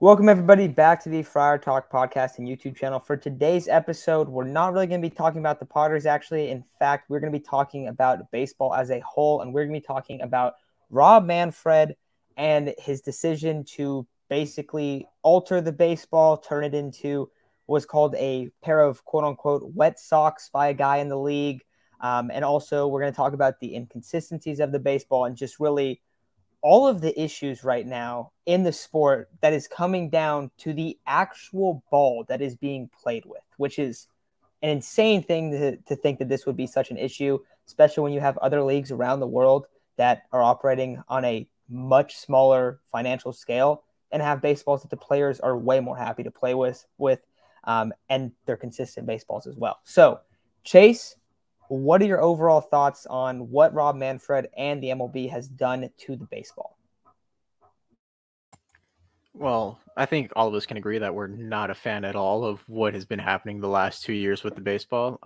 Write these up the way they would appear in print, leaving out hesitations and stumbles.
Welcome, everybody, back to the Friar Talk podcast and YouTube channel. For today's episode, we're not really going to be talking about the Padres, actually. In fact, we're going to be talking about baseball as a whole, and we're going to be talking about Rob Manfred and his decision to basically alter the baseball, turn it into what's called a pair of quote-unquote wet socks by a guy in the league. And also, we're going to talk about the inconsistencies of the baseball and just really all of the issues right now in the sport that is coming down to the actual ball that is being played with, which is an insane thing to think that this would be such an issue, especially when you have other leagues around the world that are operating on a much smaller financial scale and have baseballs that the players are way more happy to play with and they're consistent baseballs as well. So, Chase, what are your overall thoughts on what Rob Manfred and the MLB has done to the baseball? Well, I think all of us can agree that we're not a fan at all of what has been happening the last 2 years with the baseball.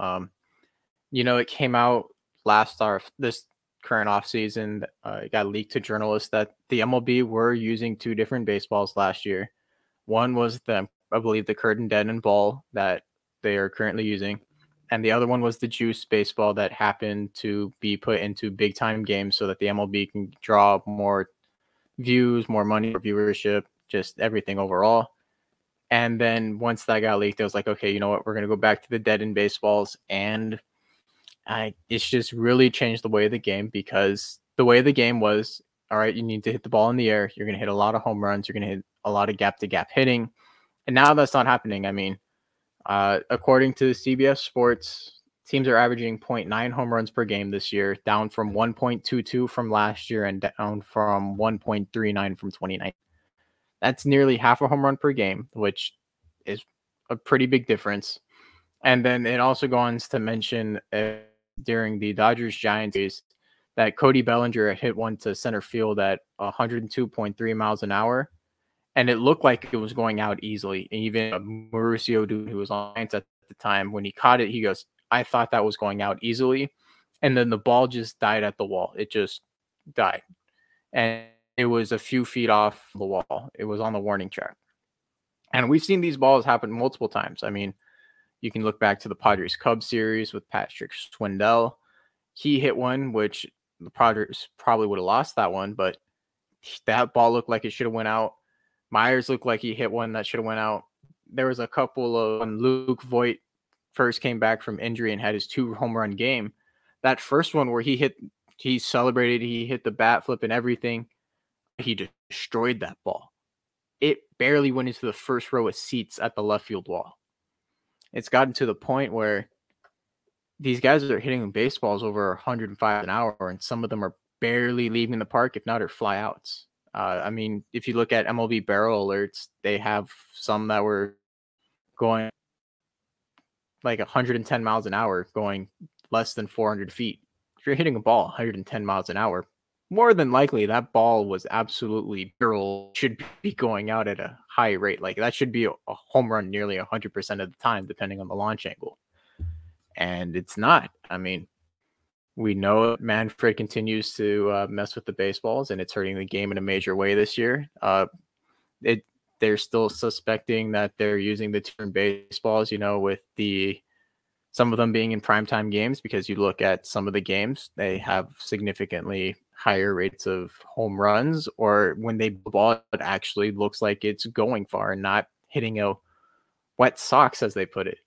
It came out this current offseason. It got leaked to journalists that the MLB were using two different baseballs last year. One was I believe the curtain dead and ball that they are currently using. And the other one was the juice baseball that happened to be put into big time games so that the MLB can draw more views, more money, more viewership, just everything overall. And then once that got leaked, I was like, okay, you know what? We're going to go back to the dead end baseballs. And it's just really changed the way of the game, because the way the game was, all right, you need to hit the ball in the air. You're going to hit a lot of home runs. You're going to hit a lot of gap to gap hitting. And now that's not happening. I mean, according to CBS Sports, teams are averaging 0.9 home runs per game this year, down from 1.22 from last year and down from 1.39 from 2019. That's nearly half a home run per game, which is a pretty big difference. And then it also goes on to mention during the Dodgers-Giants series that Cody Bellinger had hit one to center field at 102.3 miles an hour. And it looked like it was going out easily. And even Mauricio Dude, who was on at the time, when he caught it, he goes, I thought that was going out easily. And then the ball just died at the wall. It just died. And it was a few feet off the wall. It was on the warning track. And we've seen these balls happen multiple times. I mean, you can look back to the Padres Cubs series with Patrick Swindell. He hit one, which the Padres probably would have lost that one, but that ball looked like it should have went out. Myers looked like he hit one that should have went out. There was a couple of when Luke Voit first came back from injury and had his 2 home run game. That first one where he celebrated, he hit the bat flip and everything. He destroyed that ball. It barely went into the first row of seats at the left field wall. It's gotten to the point where these guys are hitting baseballs over 105 an hour, and some of them are barely leaving the park, if not are flyouts. I mean, if you look at MLB barrel alerts, they have some that were going like 110 miles an hour, going less than 400 feet. If you're hitting a ball 110 miles an hour, more than likely that ball was absolutely barrel, should be going out at a high rate. Like that should be a home run nearly 100% of the time, depending on the launch angle. And it's not. I mean, we know Manfred continues to mess with the baseballs, and it's hurting the game in a major way this year. They're still suspecting that they're using the turn baseballs, with some of them being in primetime games, because you look at some of the games, they have significantly higher rates of home runs, or when they ball, it actually looks like it's going far and not hitting a wet socks, as they put it.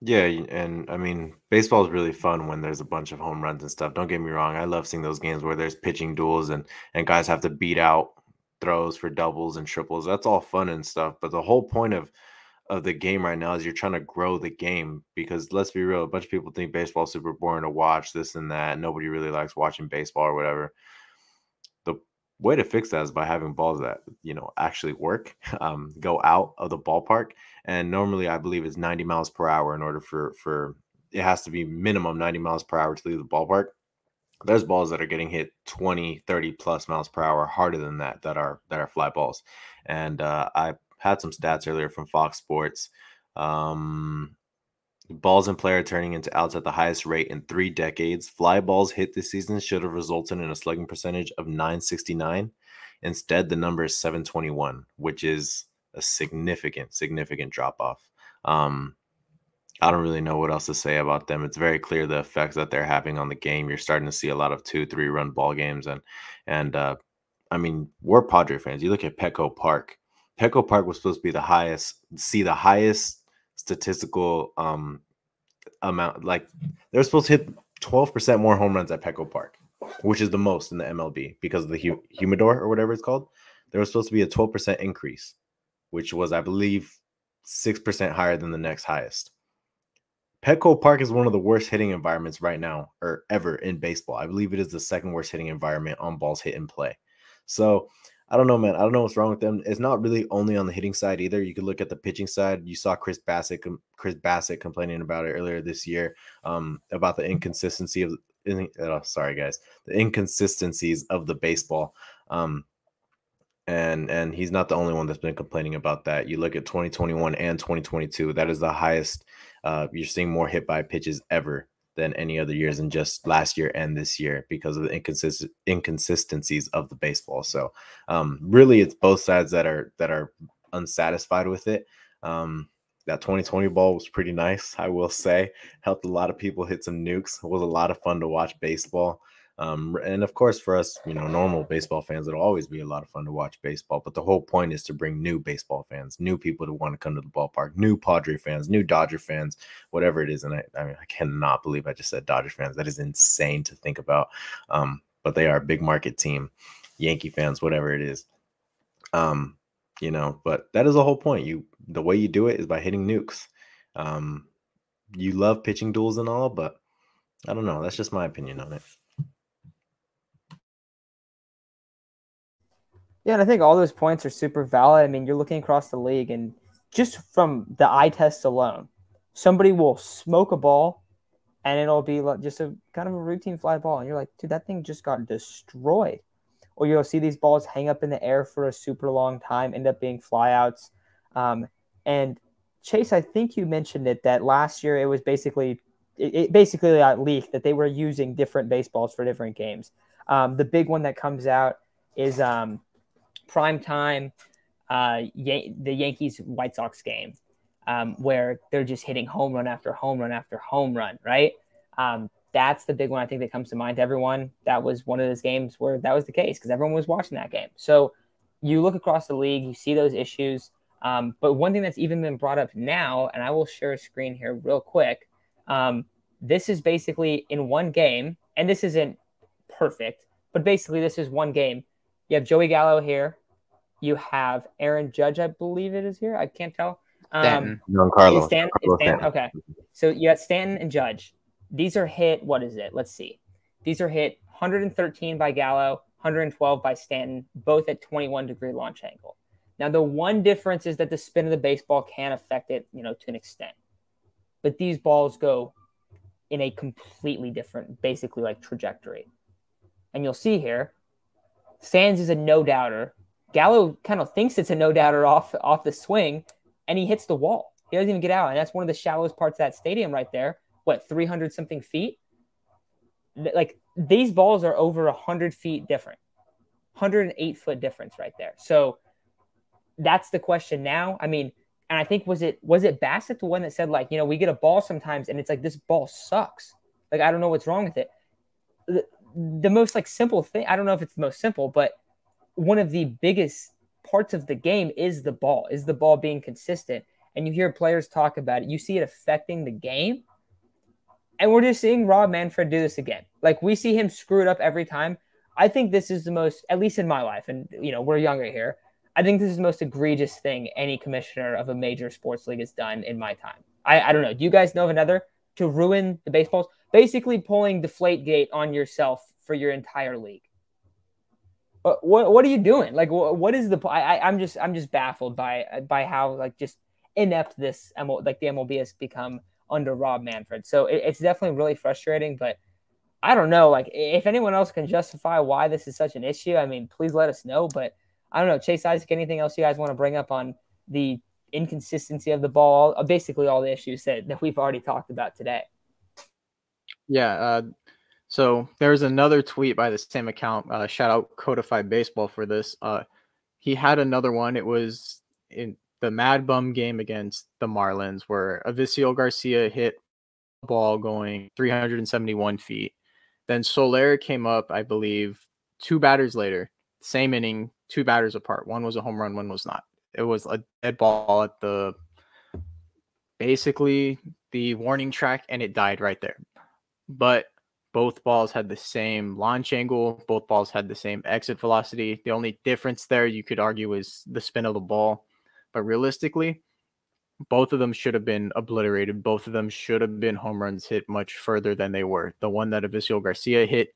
Yeah, and I mean, baseball is really fun when there's a bunch of home runs and stuff. Don't get me wrong. I love seeing those games where there's pitching duels and guys have to beat out throws for doubles and triples. That's all fun and stuff. But the whole point of the game right now is you're trying to grow the game, because let's be real, a bunch of people think baseball is super boring to watch, this and that. Nobody really likes watching baseball or whatever. The way to fix that is by having balls that, actually work, go out of the ballpark. And normally I believe it's 90 miles per hour in order for it has to be minimum 90 miles per hour to leave the ballpark. There's balls that are getting hit 20, 30 plus miles per hour harder than that are fly balls. And I had some stats earlier from Fox Sports. Balls in play are turning into outs at the highest rate in 3 decades. Fly balls hit this season should have resulted in a slugging percentage of .969. Instead, the number is 721, which is a significant drop off. I don't really know what else to say about them. It's very clear the effects that they're having on the game. You're starting to see a lot of 2-3 run ball games, and I mean, we're Padre fans. You look at Petco Park. Petco Park was supposed to be the highest statistical amount. Like, they're supposed to hit 12% more home runs at Petco Park, which is the most in the MLB because of the humidor or whatever it's called. There was supposed to be a 12% increase, which was, I believe, 6% higher than the next highest. Petco Park is one of the worst hitting environments right now or ever in baseball. I believe it is the second worst hitting environment on balls hit in play. So I don't know, man. I don't know what's wrong with them. It's not really only on the hitting side either. You could look at the pitching side. You saw Chris Bassett complaining about it earlier this year, about the inconsistency of the inconsistencies of the baseball. And he's not the only one that's been complaining about that. You look at 2021 and 2022, that is the highest. You're seeing more hit by pitches ever than any other years in just last year and this year because of the inconsistencies of the baseball. So really it's both sides that are unsatisfied with it. That 2020 ball was pretty nice, I will say. Helped a lot of people hit some nukes. It was a lot of fun to watch baseball. And of course, for us, normal baseball fans, it'll always be a lot of fun to watch baseball. But the whole point is to bring new baseball fans, new people to want to come to the ballpark, new Padre fans, new Dodger fans, whatever it is. And I cannot believe I just said Dodger fans. That is insane to think about. But they are a big market team, Yankee fans, whatever it is. But that is the whole point. The way you do it is by hitting nukes. You love pitching duels and all, but I don't know. That's just my opinion on it. Yeah, and I think all those points are super valid. I mean, you're looking across the league, and just from the eye test alone, somebody will smoke a ball, and it'll be like just a kind of a routine fly ball. And you're like, dude, that thing just got destroyed. Or you'll see these balls hang up in the air for a super long time, end up being flyouts. And Chase, I think you mentioned it, that last year it was basically leaked that they were using different baseballs for different games. The big one that comes out is prime time, the Yankees White Sox game, where they're just hitting home run after home run after home run, right? That's the big one I think that comes to mind to everyone. That was one of those games where that was the case because everyone was watching that game. So you look across the league, you see those issues. But one thing that's even been brought up now, and I will share a screen here real quick. This is basically in one game, and this isn't perfect, but basically this is one game. You have Joey Gallo here. You have Aaron Judge, I believe it is here. I can't tell. Stanton. Giancarlo. Stanton. Okay. So you got Stanton and Judge. These are hit. What is it? Let's see. These are hit 113 by Gallo, 112 by Stanton, both at 21-degree launch angle. Now, the one difference is that the spin of the baseball can affect it, to an extent. But these balls go in a completely different, basically like trajectory. And you'll see here, Sands is a no-doubter. Gallo kind of thinks it's a no-doubter off the swing, and he hits the wall. He doesn't even get out, and that's one of the shallowest parts of that stadium right there. What, 300-something feet? Like, these balls are over 100 feet different. 108-foot difference right there. So that's the question now. I mean, and I think was it Bassett, the one that said, like, we get a ball sometimes, and it's like, this ball sucks. Like, I don't know what's wrong with it. The most like simple thing, I don't know if it's the most simple, but one of the biggest parts of the game is the ball being consistent. And you hear players talk about it. You see it affecting the game. And we're just seeing Rob Manfred do this again. Like, we see him screw it up every time. I think this is the most, at least in my life, and, we're younger here, I think this is the most egregious thing any commissioner of a major sports league has done in my time. I don't know. Do you guys know of another to ruin the baseballs? Basically pulling Deflategate on yourself for your entire league. What are you doing? Like, what is the? I'm just baffled by how like just inept the MLB has become under Rob Manfred. So it's definitely really frustrating. But I don't know. Like, if anyone else can justify why this is such an issue, I mean, please let us know. But I don't know, Chase, Isaac, anything else you guys want to bring up on the inconsistency of the ball? Basically, all the issues that we've already talked about today. Yeah, So there's another tweet by the same account. Shout out Codified Baseball for this. He had another one. It was in the Mad Bum game against the Marlins, where Avisail Garcia hit a ball going 371 feet. Then Soler came up, I believe, 2 batters later, same inning, 2 batters apart. One was a home run, one was not. It was a dead ball at basically the warning track, and it died right there. But both balls had the same launch angle. Both balls had the same exit velocity. The only difference there, you could argue, is the spin of the ball. But realistically, both of them should have been obliterated. Both of them should have been home runs hit much further than they were. The one that Avisail Garcia hit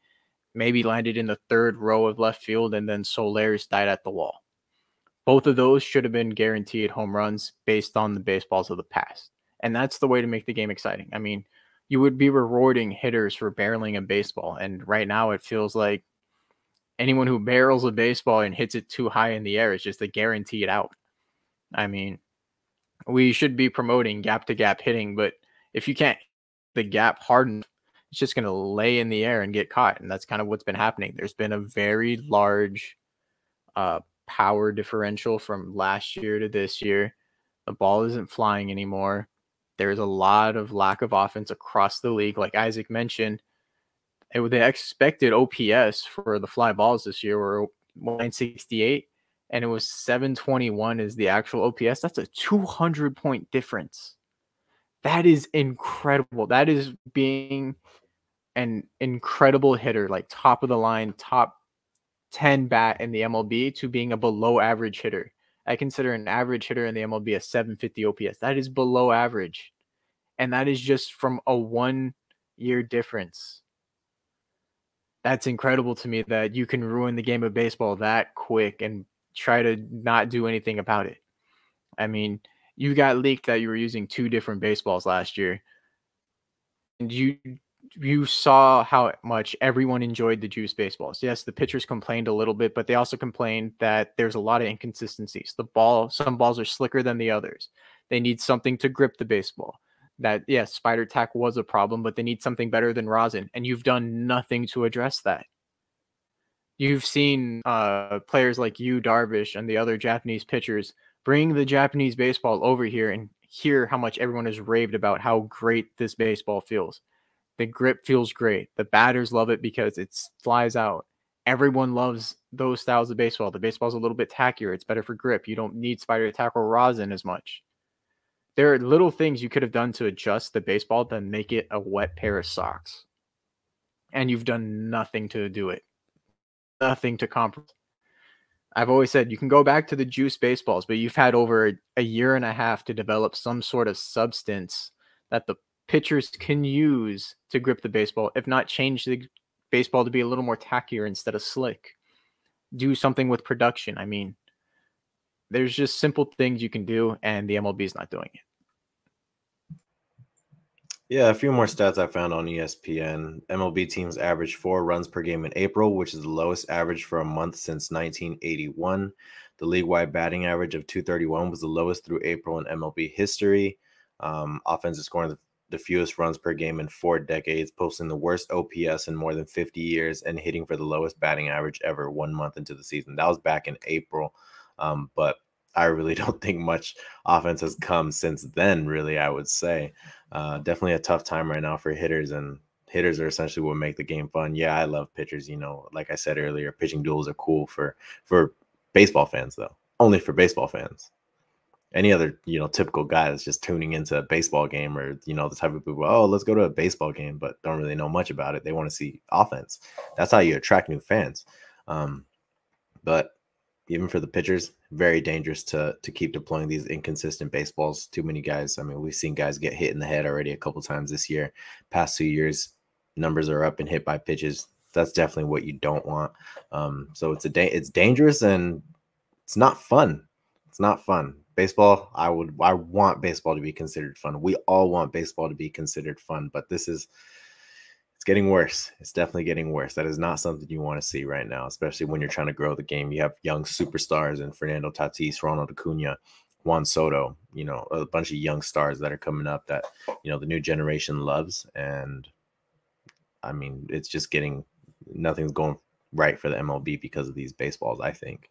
maybe landed in the 3rd row of left field, and then Soler's died at the wall. Both of those should have been guaranteed home runs based on the baseballs of the past. And that's the way to make the game exciting. I mean, you would be rewarding hitters for barreling a baseball. And right now it feels like anyone who barrels a baseball and hits it too high in the air is just a guaranteed out. I mean, we should be promoting gap to gap hitting, but if you can't hit the gap hard enough, it's just going to lay in the air and get caught. And that's kind of what's been happening. There's been a very large power differential from last year to this year. The ball isn't flying anymore. There's a lot of lack of offense across the league. Like Isaac mentioned, the expected OPS for the fly balls this year were 968, and it was 721 is the actual OPS. That's a 200-point difference. That is incredible. That is being an incredible hitter, like top of the line, top 10 bat in the MLB, to being a below average hitter. I consider an average hitter in the MLB a 750 OPS. That is below average. And that is just from a 1-year difference. That's incredible to me that you can ruin the game of baseball that quick and try to not do anything about it. I mean, you got leaked that you were using 2 different baseballs last year. And you saw how much everyone enjoyed the juice baseballs. Yes, the pitchers complained a little bit, but they also complained that there's a lot of inconsistencies. Some balls are slicker than the others. They need something to grip the baseball. That, yes, spider tack was a problem, but they need something better than rosin, and you've done nothing to address that. You've seen players like you, Darvish, and the other Japanese pitchers bring the Japanese baseball over here and hear how much everyone has raved about how great this baseball feels. The grip feels great. The batters love it because it flies out. Everyone loves those styles of baseball. The baseball's a little bit tackier. It's better for grip. You don't need spider tack or rosin as much. There are little things you could have done to adjust the baseball to make it a wet pair of socks. And you've done nothing to do it. Nothing to compromise. I've always said you can go back to the juice baseballs, but you've had over a year and a half to develop some sort of substance that the pitchers can use to grip the baseball, if not change the baseball to be a little more tackier instead of slick. Do something with production. I mean, there's just simple things you can do, and the MLB is not doing it. Yeah, a few more stats I found on ESPN. MLB teams averaged 4 runs per game in April, which is the lowest average for a month since 1981. The league-wide batting average of 231 was the lowest through April in MLB history. Offense is scoring the fewest runs per game in 4 decades, posting the worst OPS in more than 50 years, and hitting for the lowest batting average ever 1 month into the season. That was back in April, but I really don't think much offense has come since then, really, I would say. Definitely a tough time right now for hitters, and hitters are essentially what make the game fun. Yeah, I love pitchers. You know, like I said earlier, pitching duels are cool for baseball fans, though. Only for baseball fans. Any other, typical guy that's just tuning into a baseball game, or, the type of people, oh, let's go to a baseball game, but don't really know much about it. They want to see offense. That's how you attract new fans. But even for the pitchers, very dangerous to keep deploying these inconsistent baseballs. Too many guys. I mean, we've seen guys get hit in the head already a couple times this year. Past 2 years, numbers are up and hit by pitches. That's definitely what you don't want. So it's dangerous, and it's not fun. It's not fun. Baseball, I want baseball to be considered fun. We all want baseball to be considered fun, but it's getting worse. It's definitely getting worse. That is not something you want to see right now, especially when you're trying to grow the game. You have young superstars and Fernando Tatis, Ronald Acuna, Juan Soto, a bunch of young stars that are coming up that, the new generation loves. And I mean, it's just nothing's going right for the MLB because of these baseballs, I think.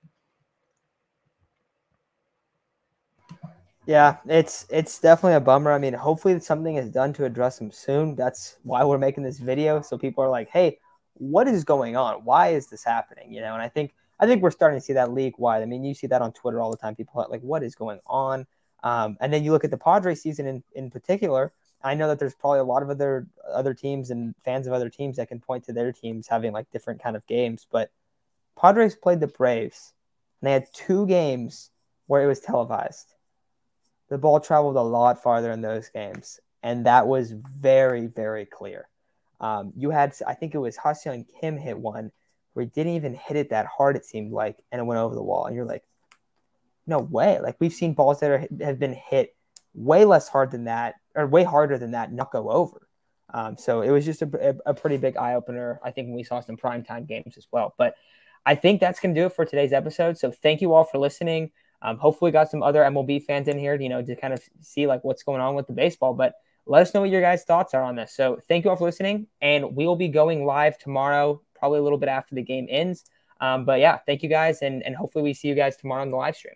Yeah, it's definitely a bummer. I mean, hopefully something is done to address them soon. That's why we're making this video. So people are like, hey, what is going on? Why is this happening? And I think we're starting to see that leak wide. I mean, you see that on Twitter all the time. People are like, what is going on? And then you look at the Padres season in particular. I know that there's probably a lot of other teams and fans of other teams that can point to their teams having like different kind of games. But Padres played the Braves, and they had 2 games where it was televised. The ball traveled a lot farther in those games, and that was very, very clear. You had, I think it was ha-seong Kim hit one where he didn't even hit it that hard, it seemed like, and it went over the wall. And you're like, no way. Like, we've seen balls that have been hit way less hard than that, or way harder than that, not go over. So it was just a pretty big eye-opener, I think, when we saw some primetime games as well. But I think that's going to do it for today's episode. So thank you all for listening. Hopefully we got some other MLB fans in here, to kind of see like what's going on with the baseball, but let us know what your guys' thoughts are on this. So thank you all for listening, and we will be going live tomorrow, probably a little bit after the game ends. But yeah, thank you guys. And hopefully we see you guys tomorrow on the live stream.